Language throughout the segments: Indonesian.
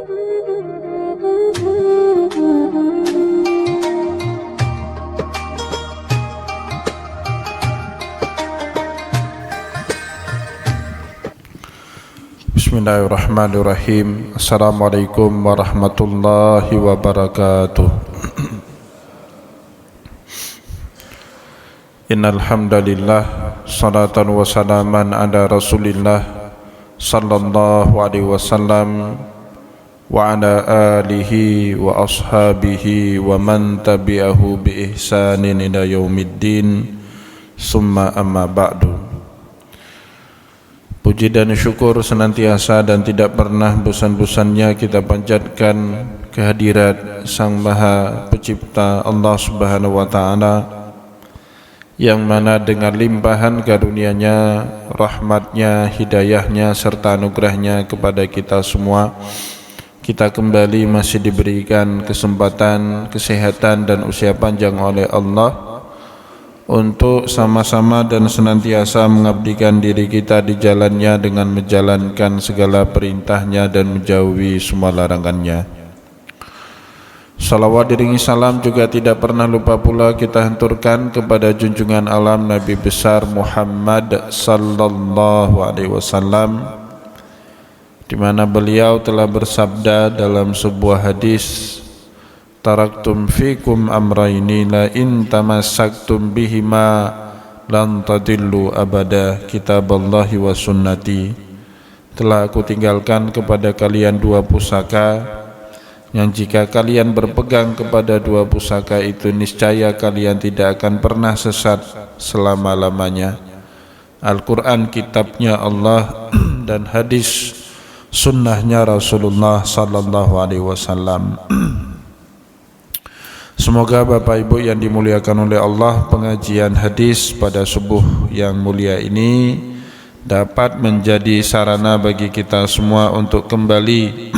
Bismillahirrahmanirrahim. Assalamualaikum warahmatullahi wabarakatuh. Innal hamdalillah, salatan wa salaman ala Rasulillah sallallahu alaihi wasallam wa ala alihi wa ashabihi wa man tabi'ahu bi ihsanin ila yaumiddin. Summa amma ba'du. Puji dan syukur senantiasa dan tidak pernah bosan-bosannya kita panjatkan kehadirat Sang Maha Pencipta Allah Subhanahu wa Ta'ala, yang mana dengan limpahan karunia-Nya, rahmat-Nya, hidayah-Nya serta anugerah-Nya kepada kita semua, kita kembali masih diberikan kesempatan, kesehatan dan usia panjang oleh Allah untuk sama-sama dan senantiasa mengabdikan diri kita di jalannya dengan menjalankan segala perintahnya dan menjauhi semua larangannya. Salawat diringi salam juga tidak pernah lupa pula kita hanturkan kepada junjungan alam Nabi besar Muhammad sallallahu alaihi wasallam, di mana beliau telah bersabda dalam sebuah hadis, taraktum fikum amraini la in tamassaktum bihima lan tadillu abada, kitaballahi wa sunnati. Telah aku tinggalkan kepada kalian dua pusaka, yang jika kalian berpegang kepada dua pusaka itu, niscaya kalian tidak akan pernah sesat selama-lamanya. Al-Quran kitabnya Allah dan hadis sunnahnya Rasulullah sallallahu alaihi wasallam. Semoga Bapak Ibu yang dimuliakan oleh Allah, pengajian hadis pada subuh yang mulia ini dapat menjadi sarana bagi kita semua untuk kembali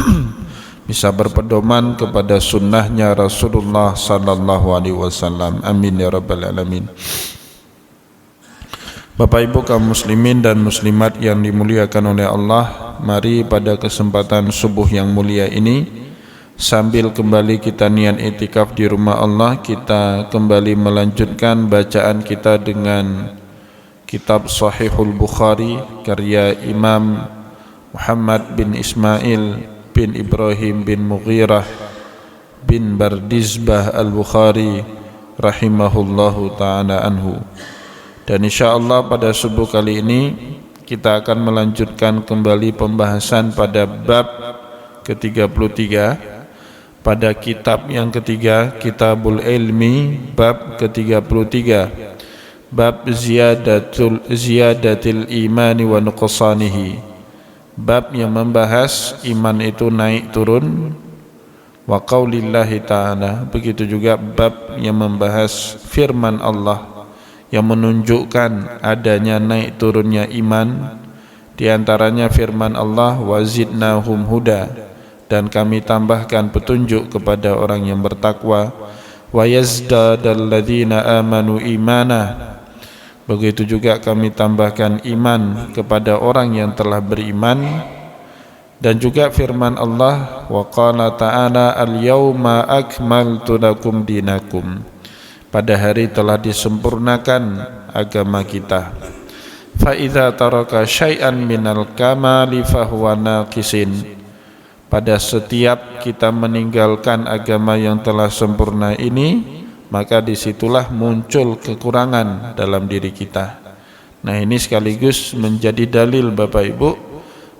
bisa berpedoman kepada sunnahnya Rasulullah sallallahu alaihi wasallam. Amin ya rabbal alamin. Bapak Ibu kaum muslimin dan muslimat yang dimuliakan oleh Allah, mari pada kesempatan subuh yang mulia ini, sambil kembali kita niat iktikaf di rumah Allah, kita kembali melanjutkan bacaan kita dengan kitab Sahihul Bukhari karya Imam Muhammad bin Ismail bin Ibrahim bin Mughirah bin Bardizbah Al-Bukhari rahimahullahu ta'ala anhu. Dan insyaallah pada subuh kali ini kita akan melanjutkan kembali pembahasan pada bab ke-33 pada kitab yang ketiga, Kitabul Ilmi, bab ke-33, bab ziyadatil imani wa nuqsanihi, bab yang membahas iman itu naik turun, wa qaulillahi ta'ala. Begitu juga bab yang membahas firman Allah yang menunjukkan adanya naik turunnya iman, di antaranya firman Allah, wa zidnahum huda, dan kami tambahkan petunjuk kepada orang yang bertakwa, wa yazdadal ladzina amanu imana. Begitu juga kami tambahkan iman kepada orang yang telah beriman. Dan juga firman Allah, wa qala ta'ala al-yawma akmaltu lakum dinakum, pada hari telah disempurnakan agama kita. Fa idza taraka syai'an minal kamali fahuwa naqisin, pada setiap kita meninggalkan agama yang telah sempurna ini, maka disitulah muncul kekurangan dalam diri kita. Nah, ini sekaligus menjadi dalil Bapak Ibu,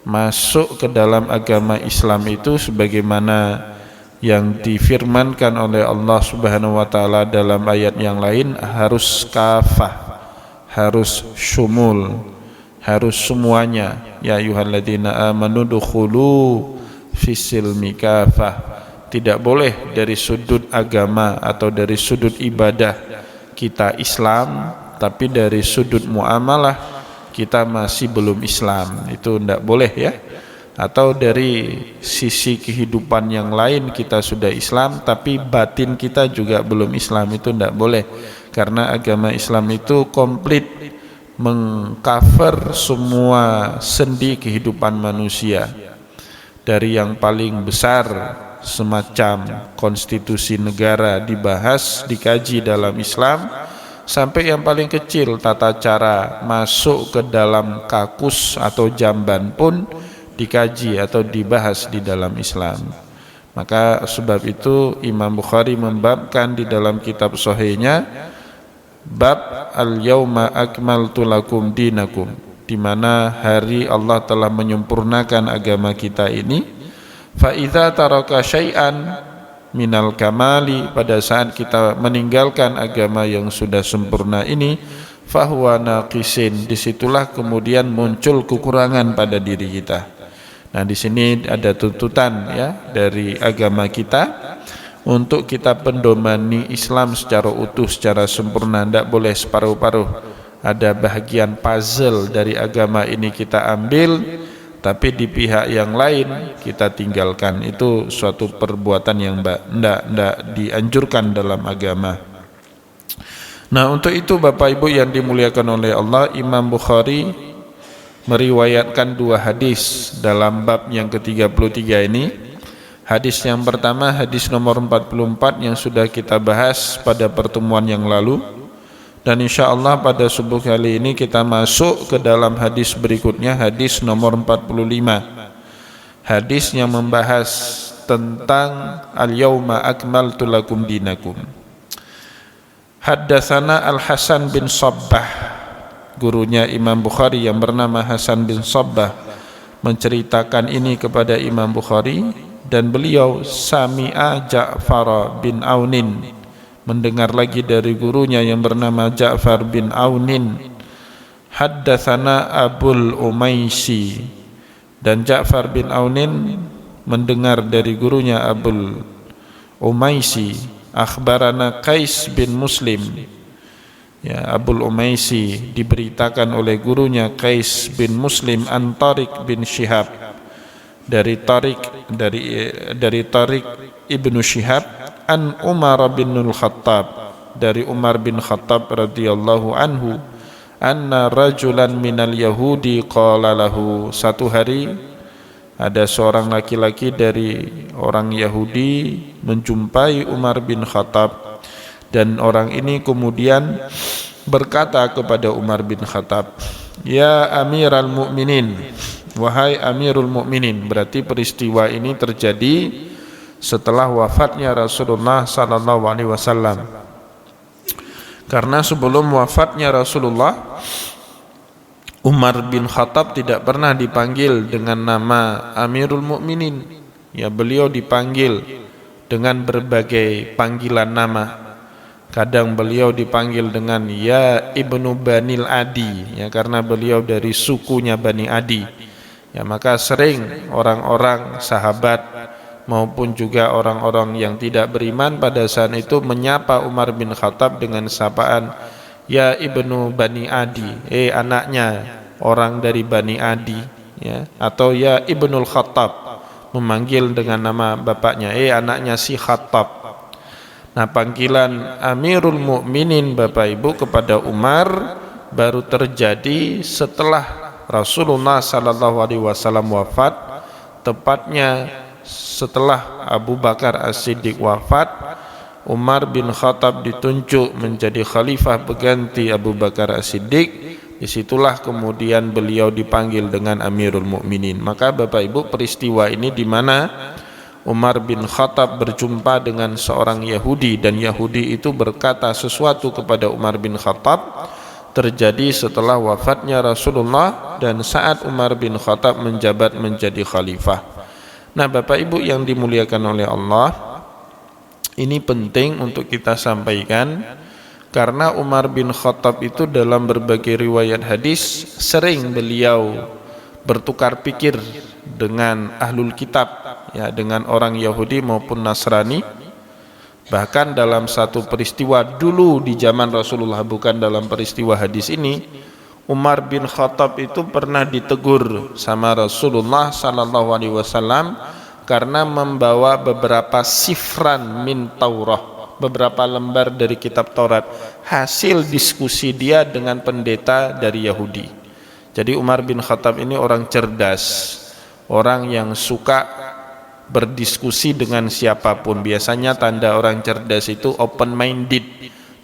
masuk ke dalam agama Islam itu sebagaimana yang difirmankan oleh Allah Subhanahu wa Ta'ala dalam ayat yang lain, harus kafah, harus syumul, harus semuanya. Ya ayyuhalladzina amanu dukhulu fisilmi kafah. Tidak boleh dari sudut agama atau dari sudut ibadah kita Islam, tapi dari sudut muamalah kita masih belum Islam. Itu tidak boleh ya. Atau dari sisi kehidupan yang lain kita sudah Islam, tapi batin kita juga belum Islam. Itu tidak boleh, karena agama Islam itu komplit, mengcover semua sendi kehidupan manusia. dari yang paling besar semacam konstitusi negara dibahas, dikaji dalam Islam, sampai yang paling kecil tata cara masuk ke dalam kakus atau jamban pun dikaji atau dibahas di dalam Islam. Maka sebab itu Imam Bukhari membabkan di dalam kitab sahihnya bab al-yauma akmaltu lakum dinakum, di mana hari Allah telah menyempurnakan agama kita ini. Fa idza taraka syai'an minal kamali, pada saat kita meninggalkan agama yang sudah sempurna ini, fahuwa naqisin, disitulah kemudian muncul kekurangan pada diri kita. Nah, di sini ada tuntutan ya dari agama kita untuk kita pendomani Islam secara utuh, secara sempurna, tidak boleh separuh-paruh. Ada bahagian puzzle dari agama ini kita ambil, tapi di pihak yang lain kita tinggalkan. Itu suatu perbuatan yang tidak dianjurkan dalam agama. Nah, untuk itu Bapak Ibu yang dimuliakan oleh Allah, Imam Bukhari meriwayatkan dua hadis dalam bab yang ke-33 ini. Hadis yang pertama, hadis nomor 44 yang sudah kita bahas pada pertemuan yang lalu, dan insya Allah pada subuh kali ini kita masuk ke dalam hadis berikutnya, hadis nomor 45. Hadis yang membahas tentang al-yauma akmaltu lakum dinakum. Haddatsana Al-Hasan bin Sabbah, gurunya Imam Bukhari yang bernama Hasan bin Sabbah menceritakan ini kepada Imam Bukhari, dan beliau sami'a Ja'far bin Aunin, mendengar lagi dari gurunya yang bernama Ja'far bin Aunin. Haddatsana Abul Umaisi, dan Ja'far bin Aunin mendengar dari gurunya Abul Umaisi. Akhbarana Qais bin Muslim, ya, Abul Umaisi diberitakan oleh gurunya Qais bin Muslim an Tariq bin Syihab, dari Tariq Ibnu Syihab an Umar bin Al-Khattab, dari Umar bin Khattab radhiyallahu anhu, anna rajulan minal yahudi qala lahu, satu hari ada seorang laki-laki dari orang Yahudi menjumpai Umar bin Khattab, dan orang ini kemudian berkata kepada Umar bin Khattab, ya Amiral Mu'minin, wahai Amirul Mukminin. Berarti peristiwa ini terjadi setelah wafatnya Rasulullah sallallahu alaihi wasallam. Karena sebelum wafatnya Rasulullah, Umar bin Khattab tidak pernah dipanggil dengan nama Amirul Mukminin. Ya, beliau dipanggil dengan berbagai panggilan nama. Kadang beliau dipanggil dengan ya Ibnu Banil Adi, ya, karena beliau dari sukunya Bani Adi. Ya, maka sering orang-orang sahabat maupun juga orang-orang yang tidak beriman pada saat itu menyapa Umar bin Khattab dengan sapaan ya Ibnu Bani Adi, anaknya orang dari Bani Adi, ya, atau ya Ibnul Khattab, memanggil dengan nama bapaknya, anaknya si Khattab. Nah, panggilan Amirul Mukminin Bapak Ibu kepada Umar baru terjadi setelah Rasulullah sallallahu alaihi wasallam wafat, tepatnya setelah Abu Bakar As-Siddiq wafat. Umar bin Khattab ditunjuk menjadi khalifah pengganti Abu Bakar As-Siddiq. Disitulah kemudian beliau dipanggil dengan Amirul Mukminin. Maka Bapak Ibu, peristiwa ini di mana Umar bin Khattab berjumpa dengan seorang Yahudi, dan Yahudi itu berkata sesuatu kepada Umar bin Khattab, terjadi setelah wafatnya Rasulullah dan saat Umar bin Khattab menjabat menjadi khalifah. Nah, Bapak Ibu yang dimuliakan oleh Allah, ini penting untuk kita sampaikan, karena Umar bin Khattab itu dalam berbagai riwayat hadis sering beliau bertukar pikir dengan ahlul kitab, ya, dengan orang Yahudi maupun Nasrani. Bahkan dalam satu peristiwa dulu di zaman Rasulullah, bukan dalam peristiwa hadis ini, Umar bin Khattab itu pernah ditegur sama Rasulullah sallallahu alaihi wasallam karena membawa beberapa sifran min Taurah, beberapa lembar dari kitab Taurat, hasil diskusi dia dengan pendeta dari Yahudi. Jadi Umar bin Khattab ini orang cerdas, orang yang suka berdiskusi dengan siapapun. Biasanya tanda orang cerdas itu open minded,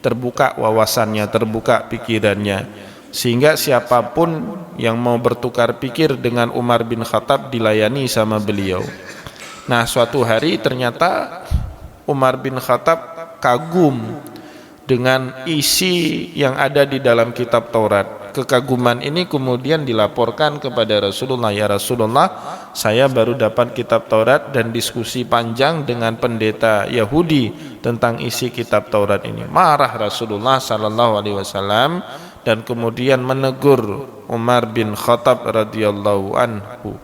terbuka wawasannya, terbuka pikirannya, sehingga siapapun yang mau bertukar pikir dengan Umar bin Khattab dilayani sama beliau. Nah, suatu hari ternyata Umar bin Khattab kagum dengan isi yang ada di dalam kitab Taurat. Kekaguman ini kemudian dilaporkan kepada Rasulullah, ya Rasulullah, saya baru dapat kitab Taurat dan diskusi panjang dengan pendeta Yahudi tentang isi kitab Taurat ini. Marah Rasulullah sallallahu alaihi wasallam dan kemudian menegur Umar bin Khattab radhiyallahu anhu.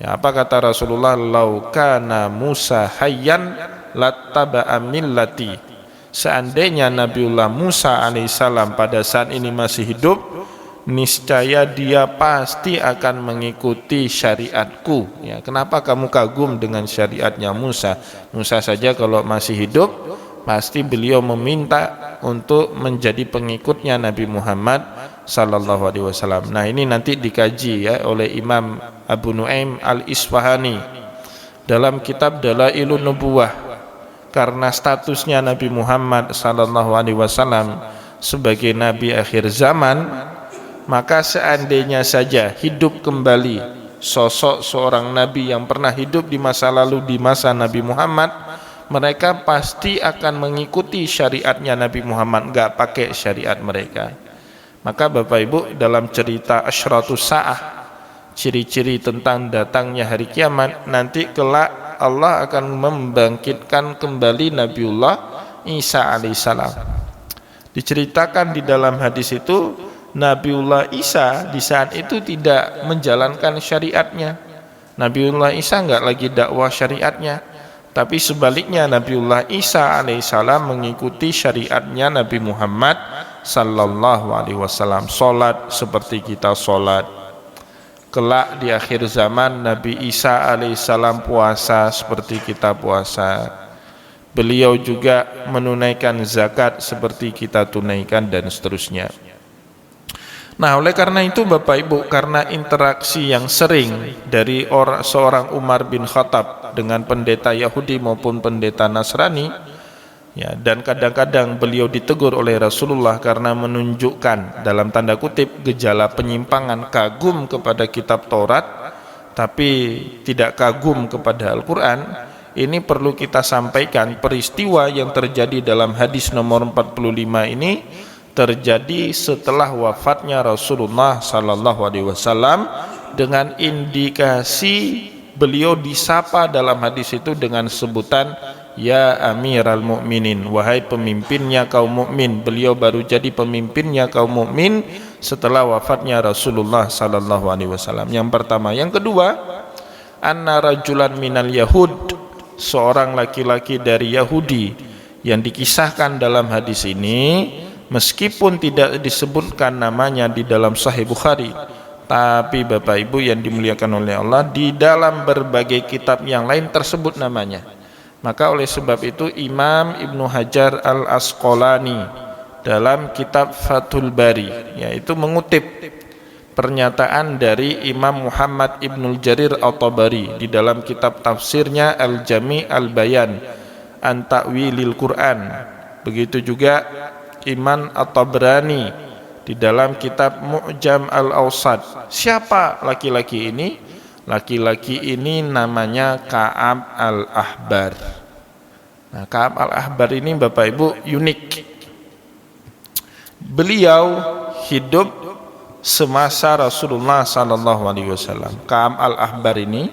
Ya, apa kata Rasulullah? Lau kana Musa hayyan lattaba'a millati. Seandainya Nabiullah Musa alaihissalam pada saat ini masih hidup, niscaya dia pasti akan mengikuti syariatku. Ya, kenapa kamu kagum dengan syariatnya Musa? Musa saja kalau masih hidup pasti beliau meminta untuk menjadi pengikutnya Nabi Muhammad sallallahu alaihi wasallam. Nah, ini nanti dikaji ya oleh Imam Abu Nuaim Al-Isfahani dalam kitab Dalailun Nubuwah. Karena statusnya Nabi Muhammad sallallahu alaihi wasallam sebagai nabi akhir zaman, maka seandainya saja hidup kembali sosok seorang nabi yang pernah hidup di masa lalu, di masa Nabi Muhammad, mereka pasti akan mengikuti syariatnya Nabi Muhammad, enggak pakai syariat mereka. Maka Bapak Ibu, dalam cerita Asyratus Sa'ah, ciri-ciri tentang datangnya hari kiamat, nanti kelak Allah akan membangkitkan kembali Nabiullah Isa alaihissalam. Diceritakan di dalam hadis itu, Nabiullah Isa di saat itu tidak menjalankan syariatnya. Nabiullah Isa enggak lagi dakwah syariatnya, tapi sebaliknya Nabiullah Isa alaihissalam mengikuti syariatnya Nabi Muhammad sallallahu alaihi wasallam. Salat seperti kita salat. Kelak di akhir zaman Nabi Isa alaihissalam puasa seperti kita puasa. Beliau juga menunaikan zakat seperti kita tunaikan dan seterusnya. Nah, oleh karena itu Bapak Ibu, karena interaksi yang sering dari seorang Umar bin Khattab dengan pendeta Yahudi maupun pendeta Nasrani, ya, dan kadang-kadang beliau ditegur oleh Rasulullah karena menunjukkan dalam tanda kutip gejala penyimpangan, kagum kepada kitab Taurat tapi tidak kagum kepada Al-Quran. Ini perlu kita sampaikan, peristiwa yang terjadi dalam hadis nomor 45 ini terjadi setelah wafatnya Rasulullah sallallahu alaihi wasallam, dengan indikasi beliau disapa dalam hadis itu dengan sebutan ya Amiral Mukminin, wahai pemimpinnya kaum mukmin. Beliau baru jadi pemimpinnya kaum mukmin setelah wafatnya Rasulullah sallallahu alaihi wasallam. Yang pertama. Yang kedua, anna rajulan minal yahud, seorang laki-laki dari Yahudi yang dikisahkan dalam hadis ini, meskipun tidak disebutkan namanya di dalam Sahih Bukhari, tapi Bapak Ibu yang dimuliakan oleh Allah, di dalam berbagai kitab yang lain tersebut namanya. Maka oleh sebab itu Imam Ibnu Hajar Al-Asqalani dalam kitab Fathul Bari, yaitu mengutip pernyataan dari Imam Muhammad Ibnul Jarir At-Tabari di dalam kitab tafsirnya Al-Jami' Al-Bayan an Ta'wilil Quran. Begitu juga Imam At-Tabrani di dalam kitab Mu'jam Al-Awsat. Siapa laki-laki ini? Laki-laki ini namanya Ka'ab Al-Ahbar. Nah, Ka'ab Al-Ahbar ini Bapak Ibu unik. Beliau hidup semasa Rasulullah sallallahu alaihi wasallam. Ka'ab Al-Ahbar ini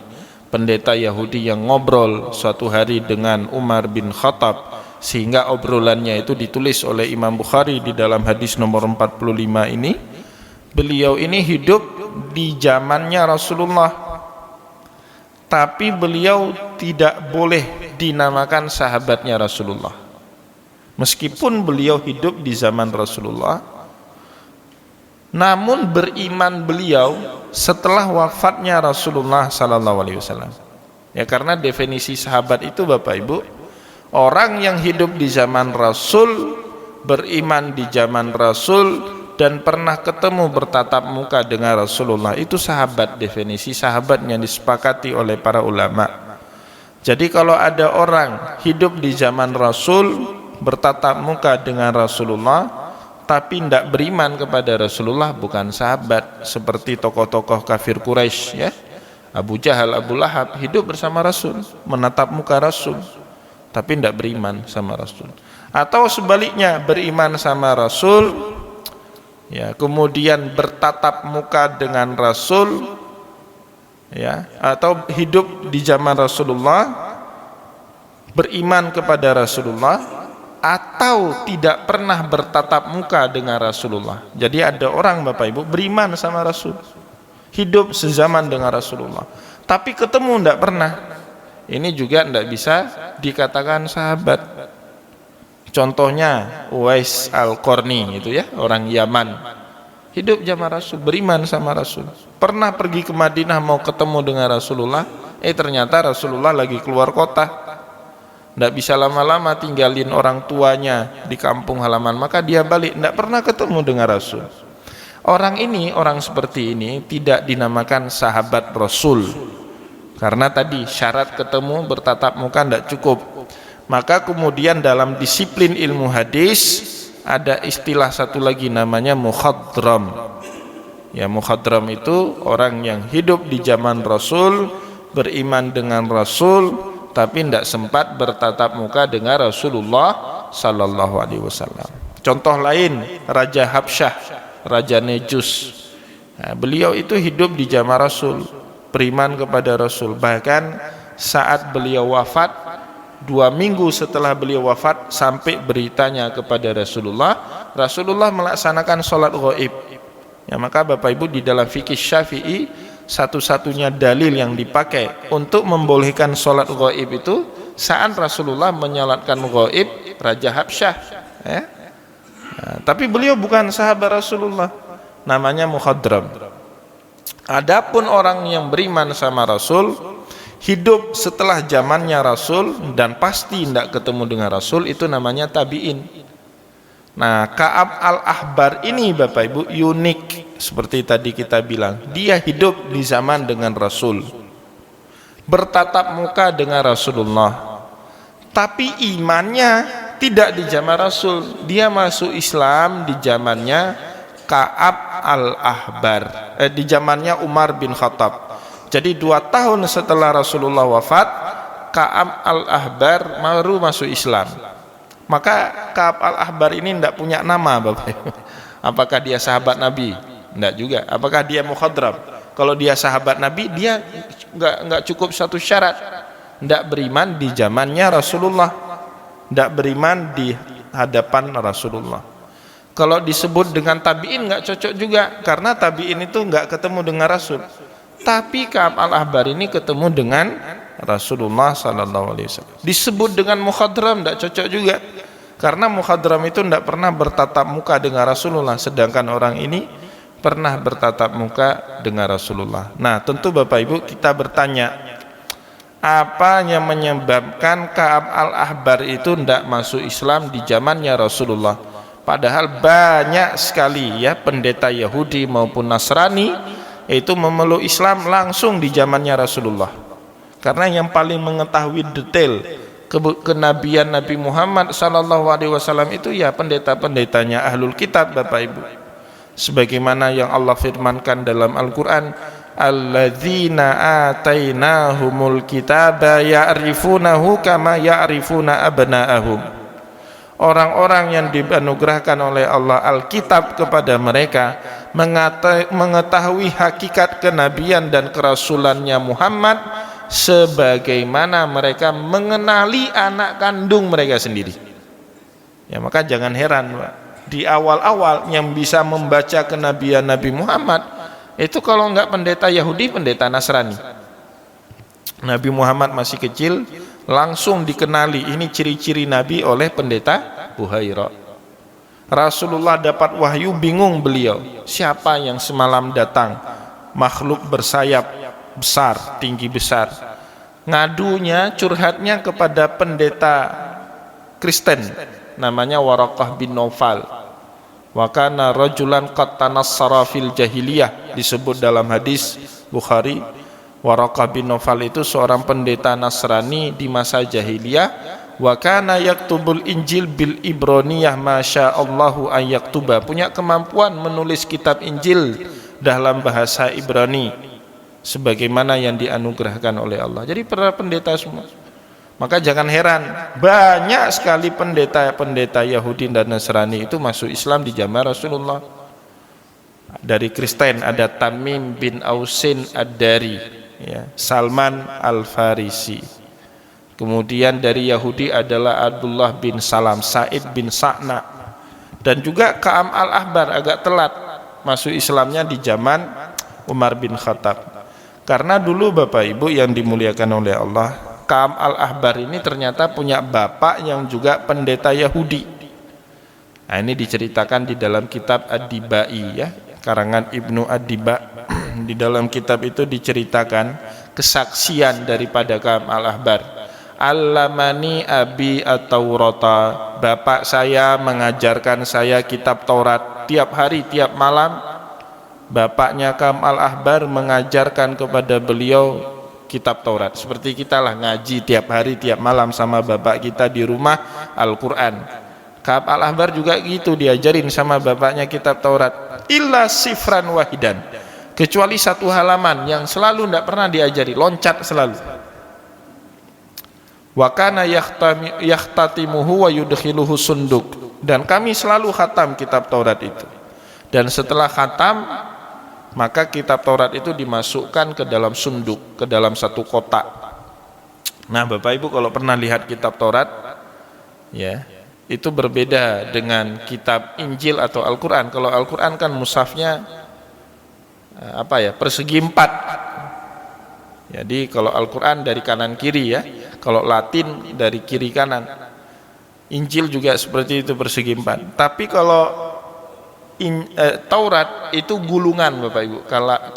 pendeta Yahudi yang ngobrol suatu hari dengan Umar bin Khattab, sehingga obrolannya itu ditulis oleh Imam Bukhari di dalam hadis nomor 45 ini. Beliau ini hidup di zamannya Rasulullah, tapi beliau tidak boleh dinamakan sahabatnya Rasulullah. Meskipun beliau hidup di zaman Rasulullah, namun beriman beliau setelah wafatnya Rasulullah sallallahu alaihi wasallam. Ya, karena definisi sahabat itu Bapak Ibu, orang yang hidup di zaman Rasul, beriman di zaman Rasul, dan pernah ketemu bertatap muka dengan Rasulullah, itu sahabat. Definisi sahabat yang disepakati oleh para ulama. Jadi kalau ada orang hidup di zaman Rasul, bertatap muka dengan Rasulullah, tapi tidak beriman kepada Rasulullah, bukan sahabat. Seperti tokoh-tokoh kafir Quraisy, ya, Abu Jahal, Abu Lahab hidup bersama Rasul, menatap muka Rasul, tapi tidak beriman sama Rasul. Atau sebaliknya, beriman sama Rasul, ya, kemudian bertatap muka dengan Rasul, ya, atau hidup di zaman Rasulullah, beriman kepada Rasulullah, atau tidak pernah bertatap muka dengan Rasulullah. Jadi ada orang, Bapak Ibu, beriman sama Rasul, hidup sezaman dengan Rasulullah, tapi ketemu tidak pernah. Ini juga tidak bisa dikatakan sahabat. Contohnya Uwais Al-Qarni itu, ya, orang Yaman, hidup zaman Rasul, beriman sama Rasul, pernah pergi ke Madinah mau ketemu dengan Rasulullah, ternyata Rasulullah lagi keluar kota, tidak bisa lama-lama tinggalin orang tuanya di kampung halaman, maka dia balik, tidak pernah ketemu dengan Rasul. Orang ini, orang seperti ini tidak dinamakan sahabat Rasul, karena tadi syarat ketemu bertatap muka tidak cukup. Maka kemudian dalam disiplin ilmu hadis ada istilah satu lagi namanya mukhadram. Ya, mukhadram itu orang yang hidup di zaman Rasul, beriman dengan Rasul, tapi tidak sempat bertatap muka dengan Rasulullah sallallahu alaihi wasallam. Contoh lain, Raja Habsyah, Raja Nejus. Nah, beliau itu hidup di zaman Rasul, beriman kepada Rasul. Bahkan saat beliau wafat, 2 minggu setelah beliau wafat, sampai beritanya kepada Rasulullah, Rasulullah melaksanakan sholat ghaib. Ya, maka Bapak Ibu, di dalam fikih Syafi'i, satu-satunya dalil yang dipakai untuk membolehkan sholat ghaib itu saat Rasulullah menyolatkan ghaib Raja Habsyah, ya. Nah, tapi beliau bukan sahabat Rasulullah, namanya mukhadram. Adapun orang yang beriman sama Rasul, hidup setelah zamannya Rasul dan pasti tidak ketemu dengan Rasul, itu namanya tabi'in. Nah, Ka'ab al-Ahbar ini, Bapak Ibu, unik. Seperti tadi kita bilang, dia hidup di zaman dengan Rasul, bertatap muka dengan Rasulullah, tapi imannya tidak di zaman Rasul. Dia masuk Islam di zamannya Ka'ab al-Ahbar, di zamannya Umar bin Khattab. Jadi 2 tahun setelah Rasulullah wafat, Ka'ab al-Ahbar baru masuk Islam. Maka Ka'ab al-Ahbar ini tidak punya nama, Bapak Ibu. Apakah dia sahabat Nabi? Tidak juga. Apakah dia mukhadram? Kalau dia sahabat Nabi, dia nggak cukup satu syarat, tidak beriman di zamannya Rasulullah, tidak beriman di hadapan Rasulullah. Kalau disebut dengan tabi'in nggak cocok juga, karena tabi'in itu nggak ketemu dengan Rasul. Tapi Ka'ab al-Ahbar ini ketemu dengan Rasulullah sallallahu alaihi wasallam. Disebut dengan mukhadram tidak cocok juga, karena mukhadram itu tidak pernah bertatap muka dengan Rasulullah, sedangkan orang ini pernah bertatap muka dengan Rasulullah. Nah, tentu Bapak Ibu, kita bertanya, apa yang menyebabkan Ka'ab al-Ahbar itu tidak masuk Islam di zamannya Rasulullah? Padahal banyak sekali, ya, pendeta Yahudi maupun Nasrani itu memeluk Islam langsung di zamannya Rasulullah. Karena yang paling mengetahui detail kenabian Nabi Muhammad sallallahu alaihi wasallam itu ya pendeta-pendetanya Ahlul Kitab, Bapak Ibu. Sebagaimana yang Allah firmankan dalam Al-Qur'an, alladzina atainahumul kitaba ya'rifunahu kama ya'rifuna abna'ahum. Orang-orang yang dianugerahkan oleh Allah Alkitab kepada mereka mengetahui hakikat kenabian dan kerasulannya Muhammad sebagaimana mereka mengenali anak kandung mereka sendiri. Ya, maka jangan heran, Pak, di awal-awal yang bisa membaca kenabian Nabi Muhammad itu kalau enggak pendeta Yahudi, pendeta Nasrani. Nabi Muhammad masih kecil, langsung dikenali ini ciri-ciri Nabi oleh pendeta Buhairah. Rasulullah dapat wahyu, bingung beliau, siapa yang semalam datang, makhluk bersayap besar, tinggi besar. Ngadunya, curhatnya kepada pendeta Kristen namanya Waraqah bin Naufal. Wa kana rajulan qad tanassara fil jahiliyah, disebut dalam hadis Bukhari, Waraqah bin Nawfal itu seorang pendeta Nasrani di masa jahiliyah. Wa kana yaktubul Injil bil Ibroniyah masyaallahu an yaktuba, punya kemampuan menulis kitab Injil dalam bahasa Ibrani sebagaimana yang dianugerahkan oleh Allah. Jadi para pendeta semua. Maka jangan heran, banyak sekali pendeta-pendeta Yahudi dan Nasrani itu masuk Islam di zaman Rasulullah. Dari Kristen ada Tamim bin Ausin Ad-Dari, ya, Salman Al-Farisi. Kemudian dari Yahudi adalah Abdullah bin Salam, Said bin Sa'na, dan juga Ka'am al-Ahbar agak telat masuk Islamnya di zaman Umar bin Khattab. Karena dulu Bapak Ibu yang dimuliakan oleh Allah, Ka'am al-Ahbar ini ternyata punya bapak yang juga pendeta Yahudi. Nah, ini diceritakan di dalam kitab Ad-Dibai, ya, karangan Ibnu Ad-Diba. Di dalam kitab itu diceritakan kesaksian daripada Ka'am al-Ahbar. Allamani abi at-Taurata, bapak saya mengajarkan saya kitab Taurat tiap hari tiap malam. Bapaknya Ka'am al-Ahbar mengajarkan kepada beliau kitab Taurat. Seperti kita lah ngaji tiap hari tiap malam sama bapak kita di rumah Al-Quran. Ka'am al-Ahbar juga gitu, diajarin sama bapaknya kitab Taurat. Illa sifran wahidan, kecuali satu halaman yang selalu tidak pernah diajari, loncat selalu. Wa kana yahtatimuhu wa yudkhiluhu sunduk, dan kami selalu khatam kitab Taurat itu. Dan setelah khatam, maka kitab Taurat itu dimasukkan ke dalam sunduk, ke dalam satu kotak. Nah, Bapak Ibu kalau pernah lihat kitab Taurat, ya, itu berbeda dengan kitab Injil atau Al-Quran. Kalau Al-Quran kan mushafnya persegi 4. Jadi kalau Al-Quran dari kanan kiri, ya, kalau Latin dari kiri kanan. Injil juga seperti itu, persegi 4. Tapi kalau Taurat itu gulungan Bapak Ibu,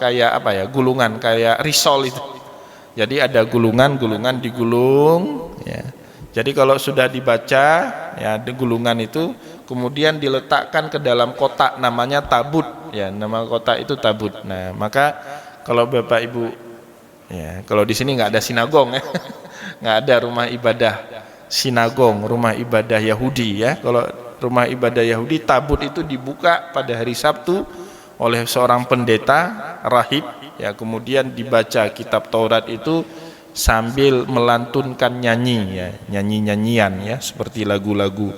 kayak gulungan kayak risol itu. Jadi ada gulungan digulung, ya. Jadi kalau sudah dibaca, ya, di gulungan itu kemudian diletakkan ke dalam kotak, namanya tabut, ya, nama kotak itu tabut. Nah, maka kalau Bapak Ibu, ya, kalau di sini nggak ada sinagong, ya, nggak ada rumah ibadah sinagong, rumah ibadah Yahudi, ya. Kalau rumah ibadah Yahudi, tabut itu dibuka pada hari Sabtu oleh seorang pendeta rahib, ya, kemudian dibaca kitab Taurat itu sambil melantunkan nyanyi, ya, nyanyian, ya, seperti lagu-lagu.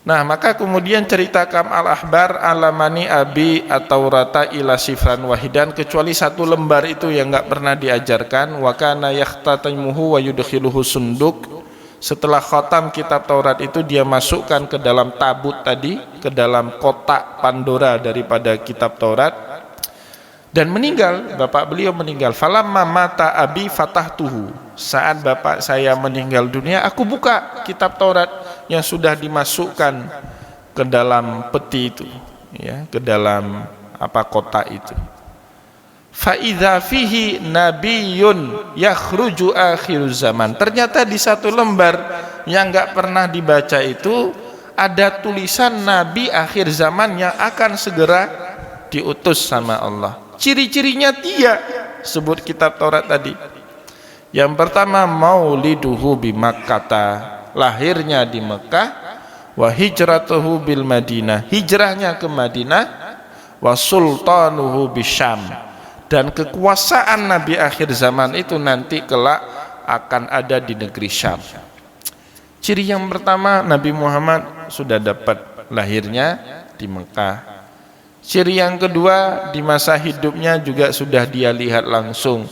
Nah, maka kemudian cerita Ka'am al-Ahbar, alamani abi at-Taurata ila sifran wahidan, kecuali satu lembar itu yang enggak pernah diajarkan. Wa kana yahtatimuhu wa yudkhiluhu sunduk, setelah khatam kitab Taurat itu dia masukkan ke dalam tabut tadi, ke dalam kotak Pandora daripada kitab Taurat, dan meninggal. Bapak beliau meninggal. Falamma mata abi fatahtuhu, saat bapak saya meninggal dunia, aku buka kitab Taurat yang sudah dimasukkan ke dalam peti itu, ya, ke dalam kotak itu. Fa idza fihi nabiyyun yakhruju akhiruz zaman, ternyata di satu lembar yang enggak pernah dibaca itu ada tulisan nabi akhir zaman yang akan segera diutus sama Allah. Ciri-cirinya 3 sebut kitab Taurat tadi. Yang pertama, mauliduhu bi Makkah, lahirnya di Mekah, wa hijratuhu bil Madinah, hijrahnya ke Madinah, wa sultanuhu bisyam, dan kekuasaan nabi akhir zaman itu nanti kelak akan ada di negeri Syam. Ciri yang pertama, Nabi Muhammad sudah dapat lahirnya di Mekah. Ciri yang kedua, di masa hidupnya juga sudah dia lihat langsung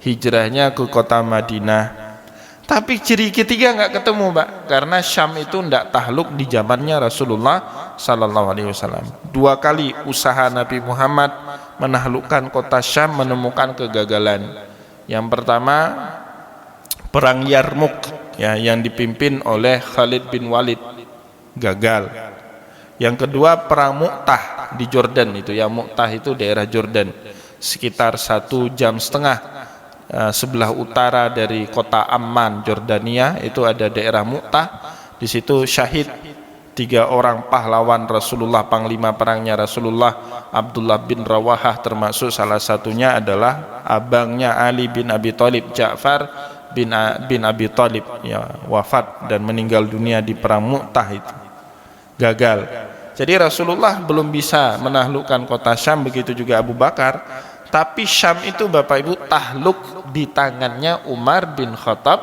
hijrahnya ke kota Madinah. Tapi ciri ketiga enggak ketemu, Pak, karena Syam itu enggak tahluk di zamannya Rasulullah sallallahu alaihi wasallam. 2 kali usaha Nabi Muhammad menaklukkan kota Syam menemukan kegagalan. Yang pertama, perang Yarmuk, ya, yang dipimpin oleh Khalid bin Walid, gagal. Yang kedua, perang Mu'tah di Jordan itu, ya, Mu'tah itu daerah Jordan, sekitar 1,5 jam sebelah utara dari kota Amman, Jordania, itu ada daerah Mu'tah. Di situ syahid 3 orang pahlawan Rasulullah, panglima perangnya Rasulullah, Abdullah bin Rawahah termasuk, salah satunya adalah abangnya Ali bin Abi Thalib, Ja'far bin Abi Thalib, ya, wafat dan meninggal dunia di perang Mu'tah itu, gagal. Jadi Rasulullah belum bisa menaklukkan kota Syam, begitu juga Abu Bakar. Tapi Syam itu Bapak Ibu tahluk di tangannya Umar bin Khattab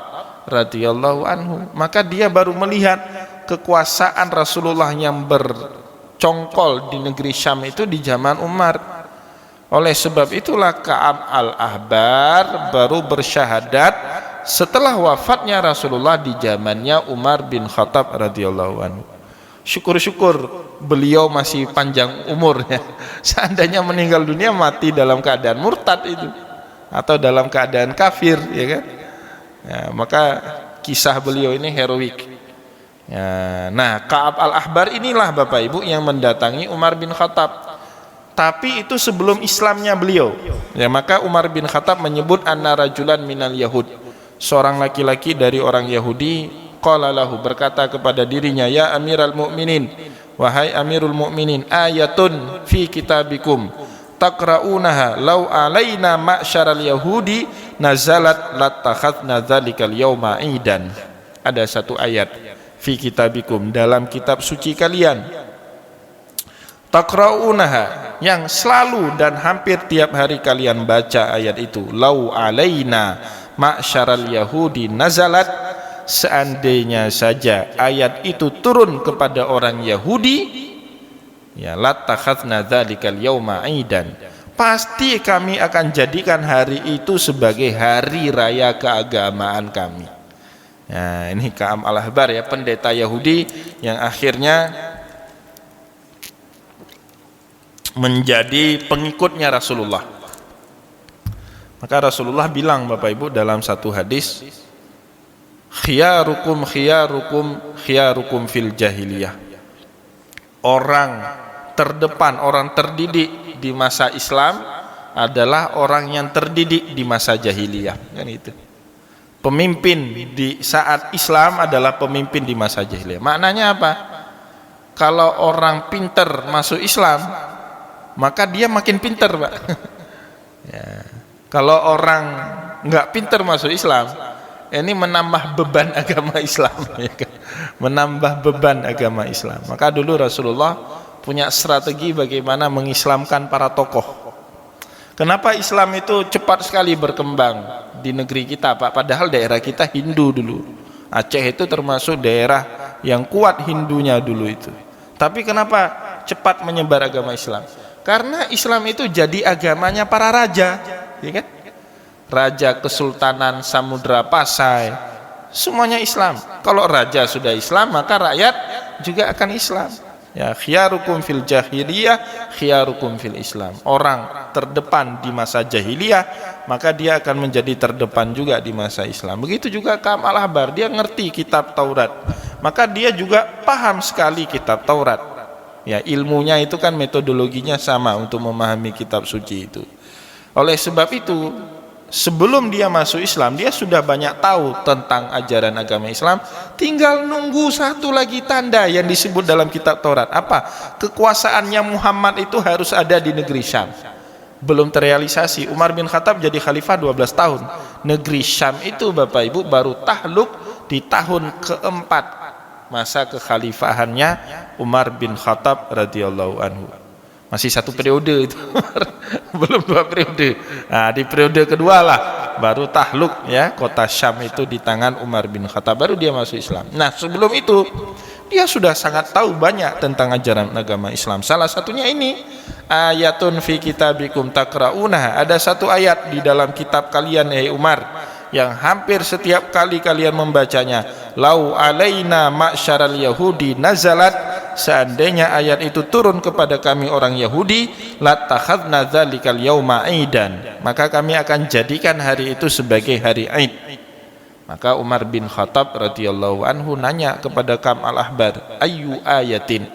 radhiyallahu anhu. Maka dia baru melihat kekuasaan Rasulullah yang bercongkol di negeri Syam itu di zaman Umar. Oleh sebab itulah Ka'ab al-Ahbar baru bersyahadat setelah wafatnya Rasulullah di zamannya Umar bin Khattab radhiyallahu anhu. Syukur-syukur beliau masih panjang umurnya. Seandainya meninggal dunia mati dalam keadaan murtad itu, atau dalam keadaan kafir, ya kan? Ya, maka kisah beliau ini heroik. Ya, nah, Ka'ab al-Ahbar inilah Bapak Ibu yang mendatangi Umar bin Khattab. Tapi itu sebelum Islamnya beliau. Ya, maka Umar bin Khattab menyebut anna rajulan minal Yahud, seorang laki-laki dari orang Yahudi, qala lahu, berkata kepada dirinya, ya Amiral Mukminin, wahai Amirul Mukminin, ayatun fi kitabikum taqra'unaha law alaina ma'syaral yahudi nazalat latakhadna dzalikal yauma idan. Ada satu ayat fi kitabikum, dalam kitab suci kalian, taqra'unaha, yang selalu dan hampir tiap hari kalian baca ayat itu, law alaina ma'syaral yahudi nazalat, seandainya saja ayat itu turun kepada orang Yahudi, ya, latakhadna dzalikal yauma idan, pasti kami akan jadikan hari itu sebagai hari raya keagamaan kami. Nah, ini Ka'ab al-Ahbar, ya, pendeta Yahudi yang akhirnya menjadi pengikutnya Rasulullah. Maka Rasulullah bilang Bapak Ibu dalam satu hadis, khiyarukum fil jahiliyah, orang terdepan, orang terdidik di masa Islam adalah orang yang terdidik di masa jahiliyah, kan itu. Pemimpin di saat Islam adalah pemimpin di masa jahiliyah. Maknanya apa? Kalau orang pinter masuk Islam, maka dia makin pinter, Pak. Ya. Kalau orang nggak pinter masuk Islam, ini menambah beban agama Islam, ya kan? Menambah beban agama Islam. Maka dulu Rasulullah punya strategi bagaimana mengislamkan para tokoh. Kenapa Islam itu cepat sekali berkembang di negeri kita, Pak? Padahal daerah kita Hindu dulu. Aceh itu termasuk daerah yang kuat Hindunya dulu itu. Tapi kenapa cepat menyebar agama Islam? Karena Islam itu jadi agamanya para raja, ya kan? Raja Kesultanan Samudra Pasai, semuanya Islam. Kalau raja sudah Islam, maka rakyat juga akan Islam. Ya, khiyarukum fil jahiliyah, khiyarukum fil Islam. Orang terdepan di masa jahiliyah, maka dia akan menjadi terdepan juga di masa Islam. Begitu juga Ka'ab al-Ahbar, dia ngerti kitab Taurat, maka dia juga paham sekali kitab Taurat. Ya, ilmunya itu kan metodologinya sama untuk memahami kitab suci itu. Oleh sebab itu, sebelum dia masuk Islam, dia sudah banyak tahu tentang ajaran agama Islam. Tinggal nunggu satu lagi tanda yang disebut dalam kitab Taurat. Apa? Kekuasaannya Muhammad itu harus ada di negeri Syam. Belum terrealisasi. Umar bin Khattab jadi khalifah 12 tahun. Negeri Syam itu Bapak Ibu baru tahluk di tahun keempat masa kekhalifahannya Umar bin Khattab radhiyallahu anhu. Masih satu periode itu, belum 2 periode. Nah, di periode kedua lah baru tahluk, ya, kota Syam itu di tangan Umar bin Khattab, baru dia masuk Islam. Nah, sebelum itu dia sudah sangat tahu banyak tentang ajaran agama Islam. Salah satunya ini, ayatun fi kitabikum taqra'unah. Ada satu ayat di dalam kitab kalian, Umar, yang hampir setiap kali kalian membacanya, lau alaina ma'syaral yahudi nazalat, seandainya ayat itu turun kepada kami orang Yahudi, latakhadna dzalikal yauma idan, maka kami akan jadikan hari itu sebagai hari Id. Maka Umar bin Khattab radhiyallahu anhu nanya kepada Ka'ab al-Ahbar, ayyu ayatin?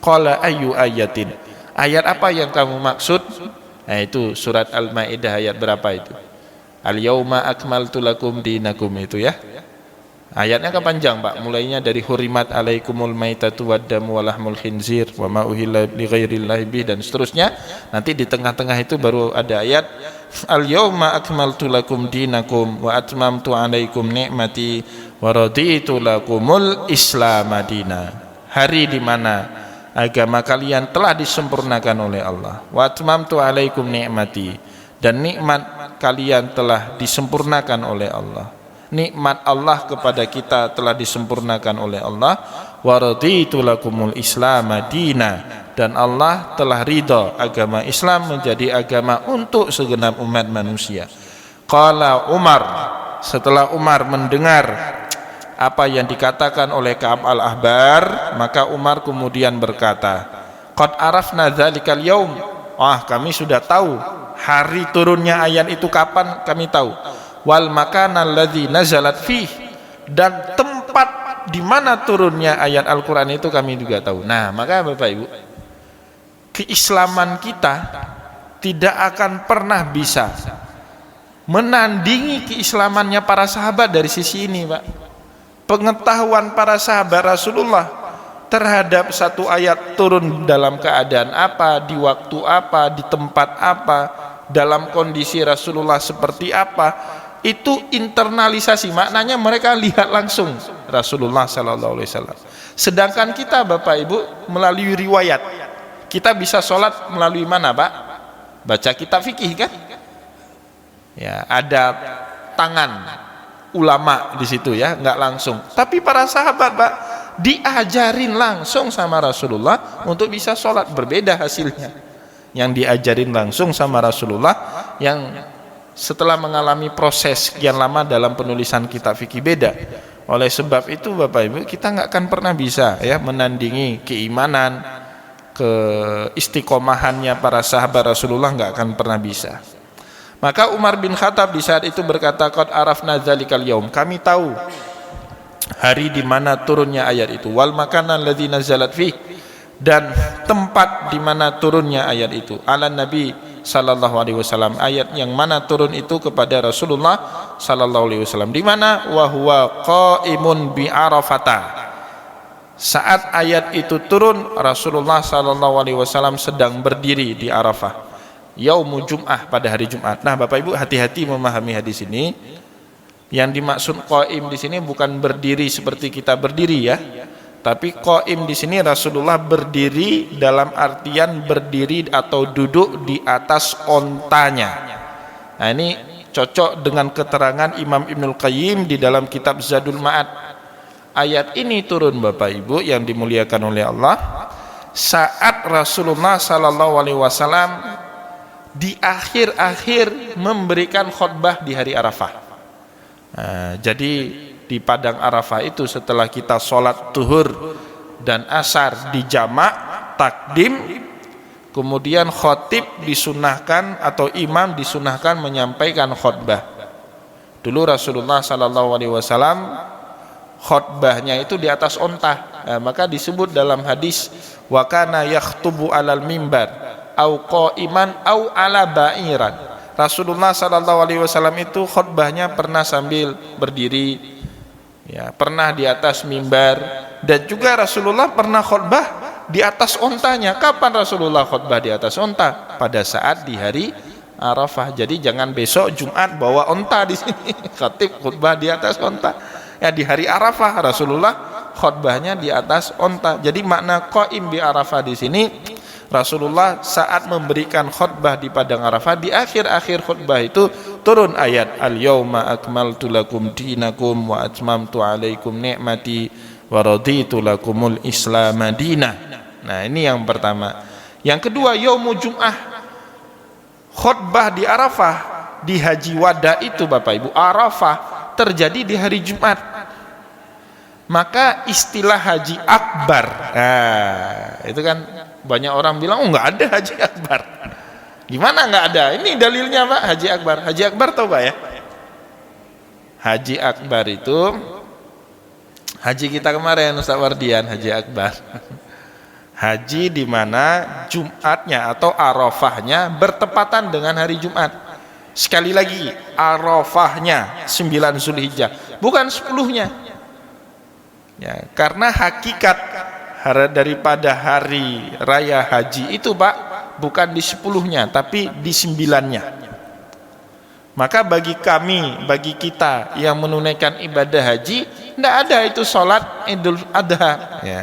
Qala ayyu ayatin? Ayat apa yang kamu maksud? Nah, itu surat Al-Maidah ayat berapa itu? Al-yauma akmaltu lakum dinakum itu, ya. Ayatnya kan panjang Pak, mulainya dari hurimat alaikumul maitatu waddamu walahmul khinzir wa ma uhilla li ghairillahi bih dan seterusnya. Nanti di tengah-tengah itu baru ada ayat al yauma akmaltu lakum dinakum wa atmamtu alaikum ni'mati wa raditu lakumul islam madina. Hari di mana agama kalian telah disempurnakan oleh Allah. Wa atmamtu alaikum ni'mati, dan nikmat kalian telah disempurnakan oleh Allah. Nikmat Allah kepada kita telah disempurnakan oleh Allah. Wa raditu lakumul islam madina, dan Allah telah ridha agama Islam menjadi agama untuk segenap umat manusia. Qala Umar, setelah Umar mendengar apa yang dikatakan oleh Ka'ab al-Ahbar, maka Umar kemudian berkata, qad arafna dzalikal yaum, kami sudah tahu hari turunnya ayat itu kapan, kami tahu. Wal makana alladzi nazalat fih, dan tempat di mana turunnya ayat Al-Qur'an itu kami juga tahu. Nah, maka Bapak Ibu, keislaman kita tidak akan pernah bisa menandingi keislamannya para sahabat dari sisi ini, Pak. Pengetahuan para sahabat Rasulullah terhadap satu ayat turun dalam keadaan apa, di waktu apa, di tempat apa, dalam kondisi Rasulullah seperti apa, itu internalisasi, maknanya mereka lihat langsung Rasulullah sallallahu alaihi wasallam. Sedangkan kita Bapak Ibu melalui riwayat. Kita bisa sholat melalui mana, Pak? Baca kitab fikih kan? Ya, ada tangan ulama di situ ya, nggak langsung. Tapi para sahabat, Pak, diajarin langsung sama Rasulullah untuk bisa sholat. Berbeda hasilnya. Yang diajarin langsung sama Rasulullah, yang setelah mengalami proses sekian lama dalam penulisan kitab fikih beda. Oleh sebab itu Bapak Ibu, kita nggak akan pernah bisa ya menandingi keimanan, keistiqomahannya para sahabat Rasulullah, nggak akan pernah bisa. Maka Umar bin Khattab di saat itu berkata, qad arafna dzalikal yaum, kami tahu hari di mana turunnya ayat itu, wal makana alladzi nazalat fih, dan tempat di mana turunnya ayat itu, ala Nabi sallallahu alaihi wasallam, ayat yang mana turun itu kepada Rasulullah sallallahu alaihi wasallam, di mana wa huwa qaimun bi Arafata. Saat ayat itu turun, Rasulullah sallallahu alaihi wasallam sedang berdiri di Arafah, yaumul Jum'ah, pada hari Jumat. Nah, Bapak Ibu hati-hati memahami hadis ini. Yang dimaksud qaim di sini bukan berdiri seperti kita berdiri ya. Tapi qaim di sini Rasulullah berdiri dalam artian berdiri atau duduk di atas ontanya. Nah, ini cocok dengan keterangan Imam Ibnul Qayyim di dalam kitab Zadul Ma'ad. Ayat ini turun Bapak Ibu yang dimuliakan oleh Allah saat Rasulullah sallallahu alaihi wasallam di akhir-akhir memberikan khutbah di hari Arafah. Nah, jadi di padang Arafah itu setelah kita sholat zuhur dan asar di jamak takdim, kemudian khotib disunahkan atau imam disunahkan menyampaikan khutbah. Dulu Rasulullah sallallahu alaihi wasallam khutbahnya itu di atas onta. Nah, maka disebut dalam hadis wa kana yakhtubu alal mimbar au qaiman au ala ba'iran. Rasulullah sallallahu alaihi wasallam itu khutbahnya pernah sambil berdiri, ya, pernah di atas mimbar, dan juga Rasulullah pernah khutbah di atas ontanya. Kapan Rasulullah khutbah di atas onta? Pada saat di hari Arafah. Jadi jangan besok Jumat bawa onta di sini. Khatib khutbah di atas onta. Ya, di hari Arafah Rasulullah khutbahnya di atas onta. Jadi makna qaim bi Arafah di sini, Rasulullah saat memberikan khutbah di padang Arafah, di akhir-akhir khutbah itu turun ayat al-yauma akmaltu lakum dinakum wa atmamtu alaikum ni'mati wa raditu lakumul islam madinah. Nah, ini yang pertama. Yang kedua, yaumul Jum'ah, khutbah di Arafah, di Haji Wada itu Bapak Ibu, Arafah terjadi di hari Jumat. Maka istilah Haji Akbar, nah, itu kan banyak orang bilang, oh nggak ada Haji Akbar. Gimana nggak ada? Ini dalilnya Pak, Haji Akbar. Haji Akbar tahu Pak ya? Haji Akbar itu haji kita kemarin Ustaz Wardian, Haji Akbar. Haji di mana Jumatnya atau Arafahnya bertepatan dengan hari Jumat. Sekali lagi, Arafahnya 9 Zulhijjah, bukan 10-nya. Ya, karena hakikat daripada hari raya haji itu Pak, bukan di 10-nya tapi di 9-nya. Maka bagi kami, bagi kita yang menunaikan ibadah haji, tidak ada itu sholat Idul Adha ya.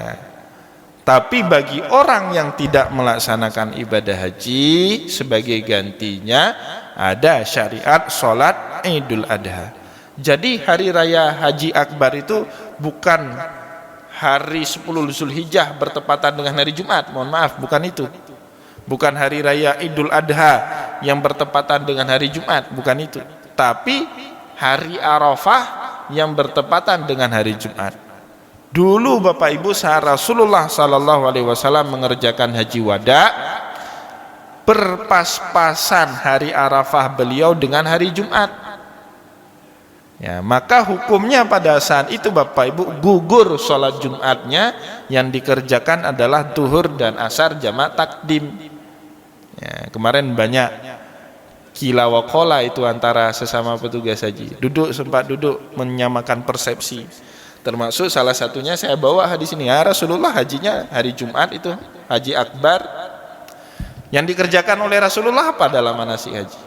Tapi bagi orang yang tidak melaksanakan ibadah haji, sebagai gantinya ada syariat sholat Idul Adha. Jadi hari raya Haji Akbar itu bukan hari 10 Zulhijjah bertepatan dengan hari Jumat, mohon maaf, bukan itu. Bukan hari raya Idul Adha yang bertepatan dengan hari Jumat, bukan itu. Tapi hari Arafah yang bertepatan dengan hari Jumat. Dulu Bapak Ibu, saat Rasulullah sallallahu alaihi wasallam mengerjakan haji wada, berpas-pasan hari Arafah beliau dengan hari Jumat. Ya, maka hukumnya pada saat itu Bapak Ibu gugur sholat Jumatnya, yang dikerjakan adalah duhur dan asar jamak takdim. Ya, kemarin banyak kila wakola itu antara sesama petugas haji, sempat duduk menyamakan persepsi. Termasuk salah satunya saya bawa hadis ini, ya Rasulullah hajinya hari Jumat itu Haji Akbar. Yang dikerjakan oleh Rasulullah apa dalam manasik haji?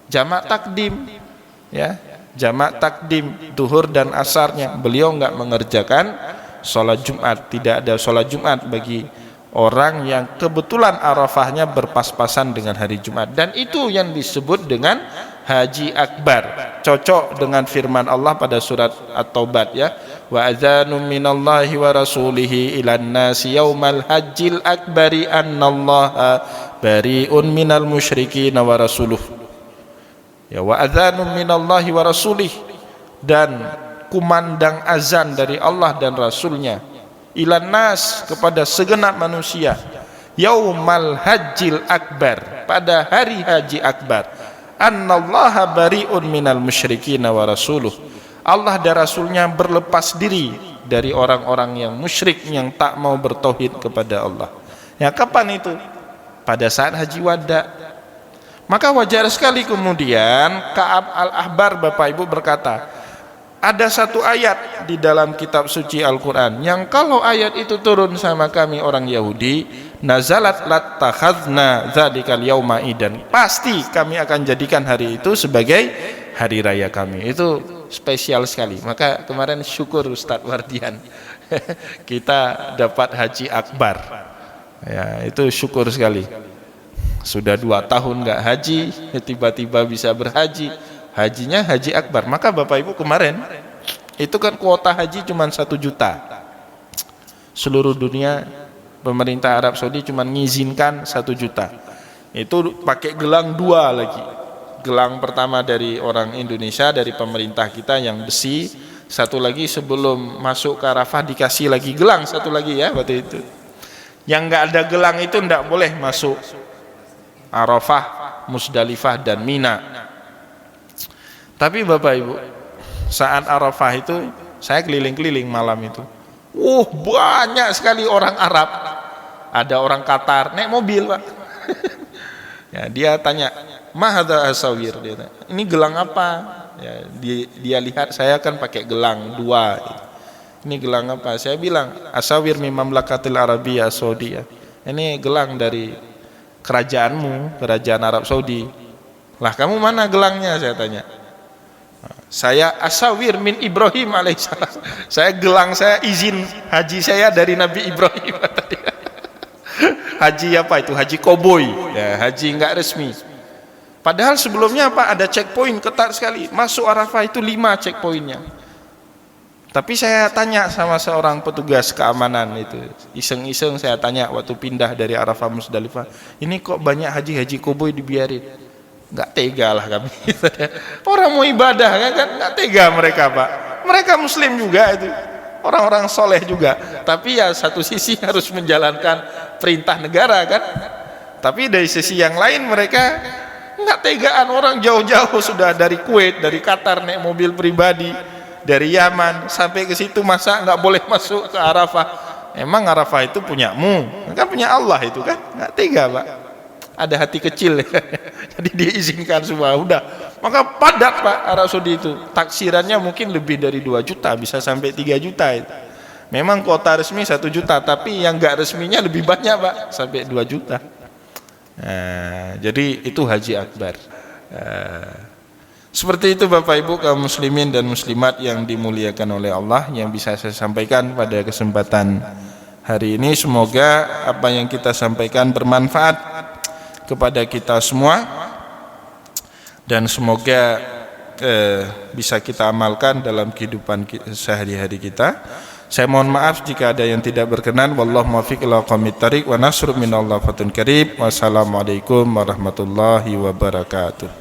Jamak takdim, ya. Jamak takdim duhur dan asarnya. Beliau enggak mengerjakan sholat Jumat. Tidak ada sholat Jumat bagi orang yang kebetulan Arafahnya berpas-pasan dengan hari Jumat. Dan itu yang disebut dengan Haji Akbar. Cocok dengan firman Allah pada surat At-Taubat ya. Wa adzanum minallahi wa rasulihi ilan nasi yaumal hajjil akbari annallaha bari'un minal musyrikin wa rasuluh. Ya, wa adzanum minallahi wa rasulih, dan kumandang azan dari Allah dan Rasulnya, ilan nas, kepada segenap manusia, yaumal hajjil akbar, pada hari haji akbar, annallaha bari'un minal musyrikin wa rasuluh, Allah dan Rasulnya berlepas diri dari orang-orang yang musyrik, yang tak mau bertauhid kepada Allah. Ya, kapan itu? Pada saat haji wada. Maka wajar sekali kemudian Ka'ab al-Ahbar Bapak Ibu berkata, ada satu ayat di dalam kitab suci Al-Quran yang kalau ayat itu turun sama kami orang Yahudi, nazalat lattakhadna dzalikal yauma idan, pasti kami akan jadikan hari itu sebagai hari raya kami. Itu spesial sekali. Maka kemarin syukur Ustadz Wardian kita dapat Haji Akbar ya, itu syukur sekali. Sudah 2 tahun nggak haji, tiba-tiba bisa berhaji, hajinya Haji Akbar. Maka Bapak Ibu kemarin itu kan kuota haji cuma 1 juta. Seluruh dunia pemerintah Arab Saudi cuma mengizinkan 1 juta. Itu pakai gelang 2 lagi. Gelang pertama dari orang Indonesia, dari pemerintah kita yang besi. Satu lagi sebelum masuk ke Arafah dikasih lagi gelang, satu lagi ya waktu itu. Yang nggak ada gelang itu nggak boleh masuk Arafah, Musdalifah dan Mina. Tapi Bapak Ibu, saat Arafah itu saya keliling-keliling malam itu. Banyak sekali orang Arab. Ada orang Qatar naik mobil, Pak. Ya, dia tanya, "Mahadza asawir?" Dia tanya, "Ini gelang apa?" Ya, dia lihat saya kan pakai gelang 2. Ini gelang apa? Saya bilang, "Asawir min Mamlakatil Arabiyyah Saudiyah." Ini gelang dari kerajaanmu, kerajaan Arab Saudi. Lah kamu mana gelangnya? Saya tanya. Saya asawir min Ibrahim alaihissalam. Saya gelang saya izin haji saya dari Nabi Ibrahim. Haji apa itu? Haji koboi. Ya, haji enggak resmi. Padahal sebelumnya apa? Ada checkpoint ketat sekali. Masuk Arafah itu 5 checkpointnya. Tapi saya tanya sama seorang petugas keamanan itu, iseng-iseng saya tanya waktu pindah dari Arafah Musdalifah, ini kok banyak haji-haji koboi dibiarin? Nggak tega lah kami. Orang mau ibadah kan nggak tega mereka, Pak. Mereka Muslim juga itu, orang-orang soleh juga. Tapi ya satu sisi harus menjalankan perintah negara kan. Tapi dari sisi yang lain mereka nggak tegaan, orang jauh-jauh sudah dari Kuwait, dari Qatar naik mobil pribadi. Dari Yaman sampai ke situ, masa nggak boleh masuk ke Arafah? Emang Arafah itu punyamu? Kan punya Allah itu kan? Nggak tega, Pak. Ada hati kecil ya. Jadi diizinkan semua, udah. Maka padat Pak Arab Saudi itu. Taksirannya mungkin lebih dari 2 juta, bisa sampai 3 juta itu. Memang kuota resmi 1 juta, tapi yang enggak resminya lebih banyak Pak, sampai 2 juta. Jadi itu haji akbar. Seperti itu Bapak Ibu kaum muslimin dan muslimat yang dimuliakan oleh Allah, yang bisa saya sampaikan pada kesempatan hari ini. Semoga apa yang kita sampaikan bermanfaat kepada kita semua, dan semoga bisa kita amalkan dalam kehidupan sehari-hari kita. Saya mohon maaf jika ada yang tidak berkenan. Wallahu muwaffiq ila aqwamit thariq wa nasrun minallah fatun karib. Wassalamualaikum warahmatullahi wabarakatuh.